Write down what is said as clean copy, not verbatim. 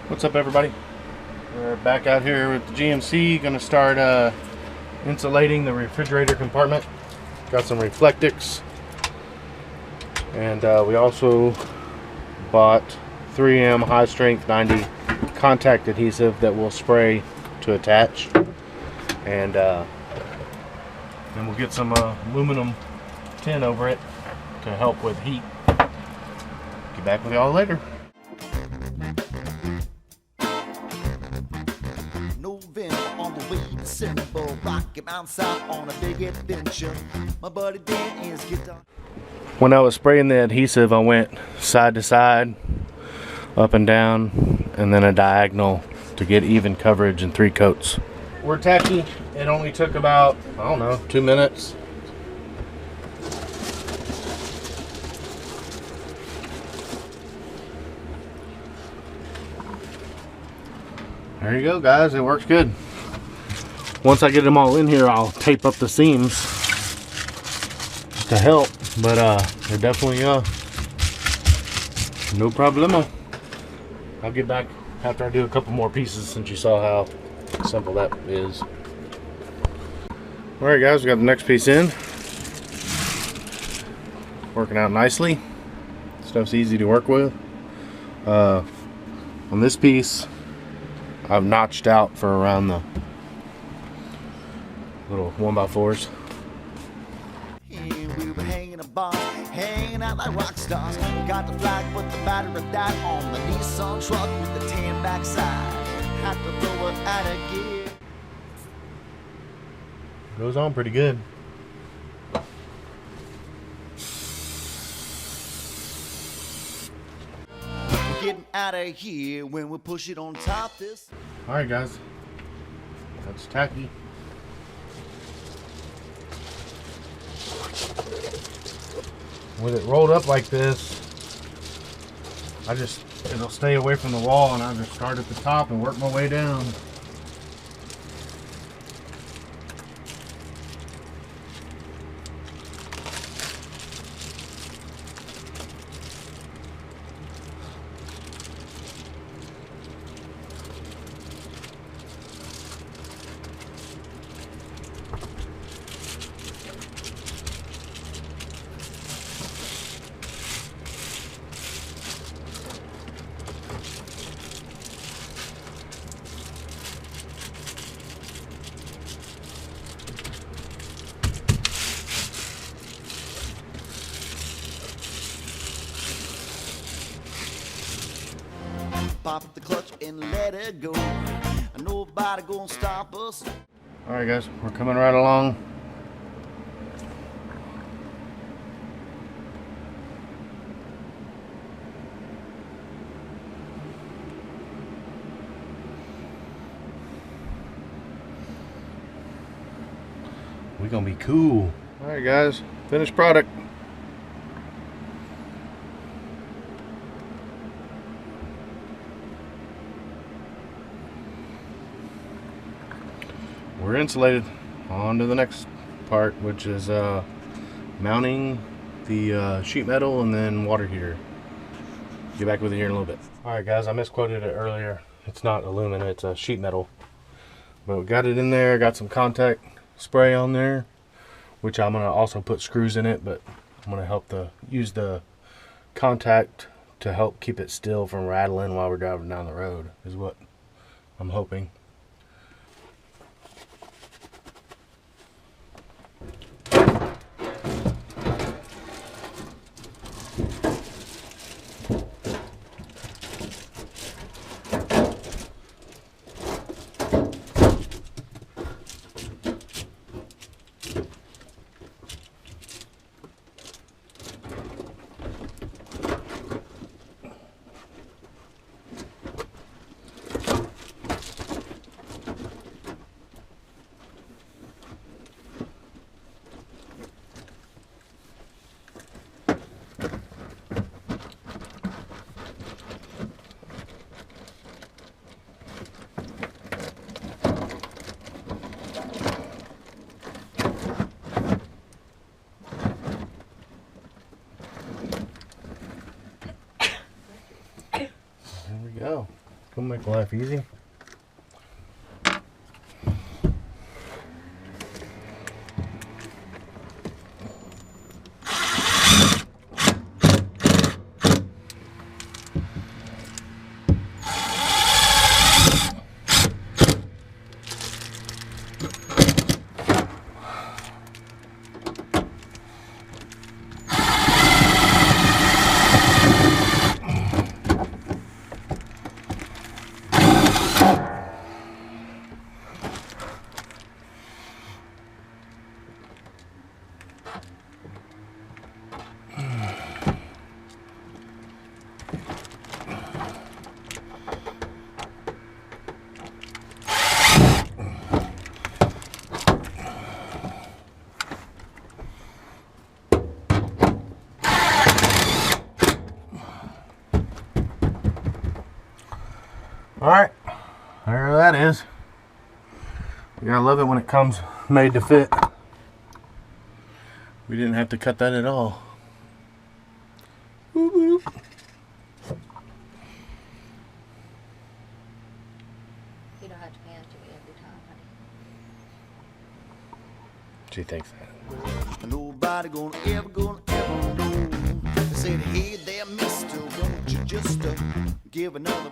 What's up, everybody? We're back out here with the GMC. Gonna start insulating the refrigerator compartment. Got some Reflectix, and we also bought 3M high strength 90 contact adhesive that will spray to attach, and then we'll get some aluminum tin over it to help with heat. Get back with y'all later. On the way to December, rocking down south on a big adventure. My buddy Dan is guitar. When I was spraying the adhesive, I went side to side, up and down, and then a diagonal to get even coverage in 3 coats. We're tacky. It only took about, I don't know, 2 minutes. There you go, guys. It works good. Once I get them all in here, I'll tape up the seams to help, but they're definitely no problemo. I'll get back after I do a couple more pieces, since you saw how simple that is. Alright guys, we got the next piece in. Working out nicely. Stuff's easy to work with. On this piece, I've notched out for around the little 1x4s. And we were hanging a bar, hanging out like rock stars. We got the flag with the battery that on the Nissan truck with the tan backside. Had to throw it out of gear. Goes on pretty good. We're getting out of here when we push it on top this. Alright guys, that's tacky. With it rolled up like this, it'll stay away from the wall, and I just start at the top and work my way down. Pop the clutch and let it go. Nobody gonna stop us. Alright guys, we're coming right along. We're gonna be cool. Alright guys, finished product. We're insulated. On to the next part, which is mounting the sheet metal and then water heater. Get back with it here in a little bit. Alright guys, I misquoted it earlier. It's not aluminum, it's a sheet metal. But we got it in there, got some contact spray on there, which I'm gonna also put screws in it, but I'm gonna help use the contact to help keep it still from rattling while we're driving down the road, is what I'm hoping. Make life easy. Alright, there that is. Yeah, I love it when it comes made to fit. We didn't have to cut that at all. Whoop, whoop. You don't have to pan to me every time, honey. She thinks that. Nobody gonna ever know. They said, hey there, mister, won't you just give another